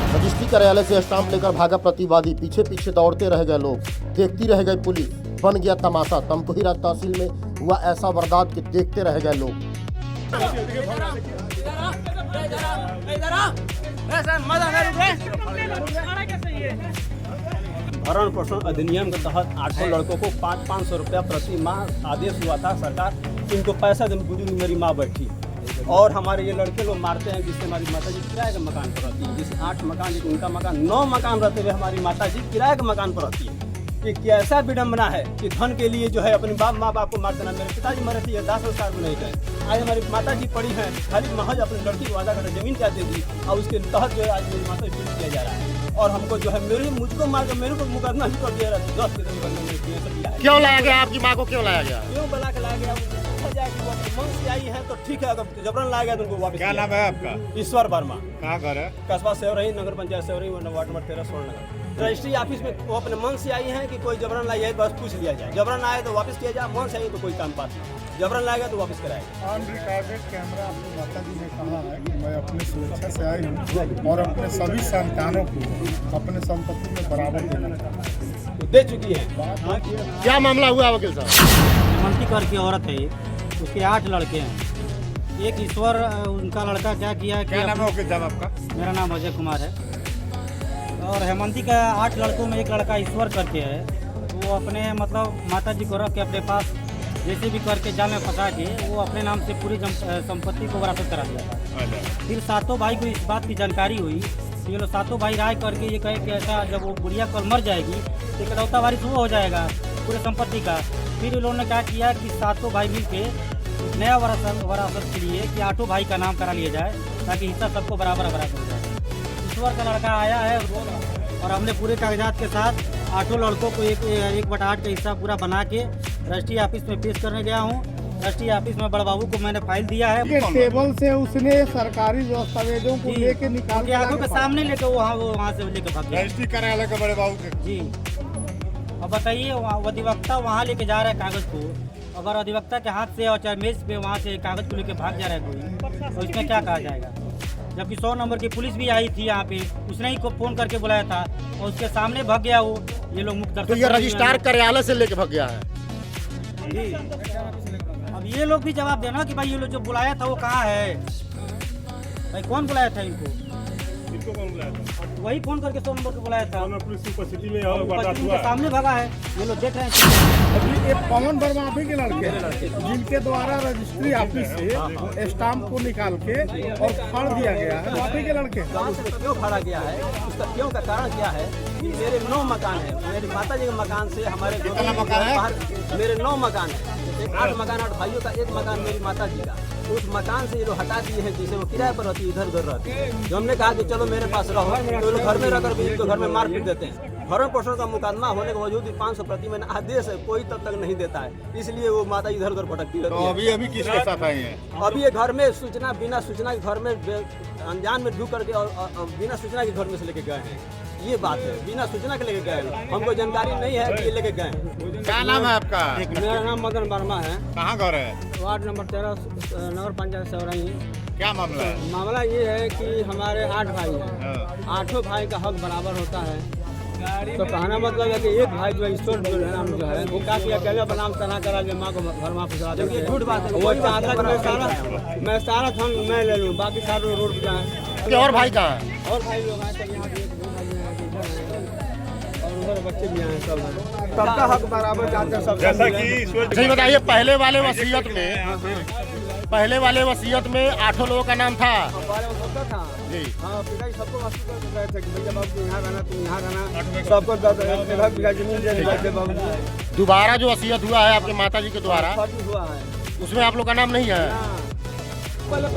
Registry कार्यालय से stamp लेकर भागा प्रतिवादी, पीछे पीछे दौड़ते रह गए लोग, देखती रह गई पुलिस, बन गया तमाशा। तमकुहीरा तहसील में हुआ ऐसा वारदात कि देखते रह गए लोग। भरण पोषण अधिनियम के तहत 800 लड़कों को 500 रुपया प्रति माह आदेश हुआ था सरकार, इनको पैसा देने बुजुर्ग मेरी माँ बैठी और हमारे ये लड़के लोग मारते हैं, जिससे हमारी माता जी किराए के मकान पर रहती है। जिस 8 मकान, जिस उनका मकान 9 मकान रहते हुए हमारी माता जी किराए के मकान पर रहती है। ये कैसा विडम्बना है कि धन के लिए जो है अपने माँ बाप को मार देना। मेरे पिताजी मरे थे, 10 संस्कार में नहीं गए। आज हमारी माता जी पड़ी हैं, खाली महज अपनी लड़की को आधा घंटा जमीन क्या दे दी और उसके तहत जो है आज मेरी माता जी किया जा रहा है। और हमको जो है मुझको मार कर मेरे को मुकदमा भी कर दिया रहा है। 10 के क्यों लाया गया? आपकी माँ को क्यों लाया गया? क्यों बुला के लाया गया? मन से आई है तो ठीक है, अगर जबरन लाया गया तो उनको वापस। क्या नाम है आपका? ईश्वर वर्मा। कहाँ घर है? कस्बा सेवरही, नगर panchayat Sewarhi, ward number 13, Swarnanagar. Registry office में वो अपने मन से आई है कि कोई जबरन लाई है बस पूछ लिया जाए, जबरन आए तो वापस किया जाए, मन से आई तो कोई काम पास नहीं, जबरन लाएगा तो वापस कराएगा। ऑन रिकॉर्डेड कैमरा अपनी माता जी ने कहा है कि मैं अपनी सुरक्षा से आई हूँ और अपने सभी संतानों को अपने संपत्ति में बराबर देना चाहता हूँ। तो दे चुकी है। क्या मामला हुआ वकील साहब? हेमंती कर की औरत है, उसके 8 लड़के हैं। एक ईश्वर उनका लड़का क्या किया कि क्या नाम है वकील साहब आपका? मेरा नाम अजय कुमार है। और हेमंती का 8 लड़कों में एक लड़का ईश्वर करके है, वो अपने मतलब माता जी को रख के अपने पास जैसे भी करके जाल में फंसा के वो अपने नाम से पूरी संपत्ति को वरासत करा दिया था। फिर 7 भाई को इस बात की जानकारी हुई, ये लोग 7 भाई राय करके ये कहे कि ऐसा जब वो बुढ़िया कल मर जाएगी तो इकलौता वारिस वो हो जाएगा पूरे संपत्ति का। फिर इन लोगों ने क्या किया कि 7 भाई मिल के नया वरासत के लिए कि 8 भाई का नाम करा लिया जाए ताकि हिस्सा सबको बराबर हो जाए। ईश्वर का लड़का आया है और हमने पूरे कागजात के साथ 8 लड़कों को 1/8 का हिस्सा पूरा बना के रजिस्ट्री ऑफिस में पेश करने गया हूँ। रजिस्ट्री ऑफिस में बड़े बाबू को मैंने फाइल दिया है। टेबल से उसने सरकारी दस्तावेजों को लेके निकाल के आंखों के सामने लेके वहाँ से लेके भाग गया। रजिस्ट्री कार्यालय के बड़े बाबू के जी। अब बताइए, अधिवक्ता वहाँ लेके जा रहा है कागज को, अगर अधिवक्ता के हाथ से और चाहे मेज पे वहाँ से कागज को लेके भाग जा रहा है कोई, तो इसमें क्या कहा जाएगा? जबकि 100 नंबर की पुलिस भी आई थी यहाँ पे, उसने ही को फोन करके बुलाया था और उसके सामने भाग गया वो। ये लोग मुक्त तो ये रजिस्ट्रार कार्यालय से लेके भाग गया है। अब ये लोग भी जवाब देना कि भाई ये लोग जो बुलाया था वो कहाँ है, भाई कौन बुलाया था इनको? कौन बुलाया था? वही फोन करके 100 नंबर को बुलाया था। पुलिस की उपस्थिति में के सामने भागा है, ये लोग देख रहे हैं। अभी एक पवन वर्मा आप ही के लड़के जिनके द्वारा रजिस्ट्री ऑफिस से स्टाम्प को निकाल के और फाड़ दिया गया है, आप ही के लड़के। क्यों फाड़ा गया है, उसका क्यों का कारण क्या है कि मेरे 9 मकान है, मेरी माता जी के मकान से हमारे मेरे 9 मकान है, 8 मकान 8 भाइयों का, 1 मकान मेरी माता जी का। उस मकान से ये लोग हटा दिए हैं, जिसे वो किराए पर रहती है, इधर उधर रहती है। जो हमने कहा कि चलो मेरे पास रहो, तो लोग घर में रहकर भी इनको घर में मार पीट देते हैं। भरण पोषण का मुकदमा होने के बावजूद भी 500 प्रति महीना आदेश है, कोई तब तक नहीं देता है, इसलिए वो माता इधर उधर भटकती रहती है। अभी किसके साथ आए हैं? अभी ये घर में सूचना, बिना सूचना के घर में अनजान में ढूक करके और बिना सूचना के घर में से लेके गए हैं। ये बात है, बिना सूचना के लेके गए, हमको जानकारी नहीं है कि ये लेके गए। क्या नाम है आपका? मेरा नाम मदन वर्मा है। कहाँ घर है? वार्ड नंबर 13, नगर पंचायत सेवरही। क्या मामला है? मामला ये है कि हमारे 8 भाई हैं, 8 भाई का हक बराबर होता है। तो कहना मतलब है कि एक भाई जो है ईश्वर जो है नाम जो है वो क्या किया, अकेले अपना नाम तना करा के माँ को घर में फंसा दिया। झूठ बात है, वो चाहता है कि मैं सारा धन मैं ले लूँ, बाकी सारे रोड पर जाए। और भाई कहाँ है? और भाई लोग आए थे यहाँ पे, और उधर बच्चे भी आए, सब सबका हक बराबर चाहते हैं सब। जैसा कि सही बताइए, पहले वाले वसीयत में 8 लोगों का नाम था था जी। हाँ, पिताजी सबको वसूल कर रहे थे कि भैया बाबू यहाँ रहना, तुम यहाँ रहना, सबको 10 बीघा जमीन दे रहे बाबू। दोबारा जो वसीयत हुआ है आपके माता जी के द्वारा, हुआ है, उसमें आप लोग का नाम नहीं है। पहले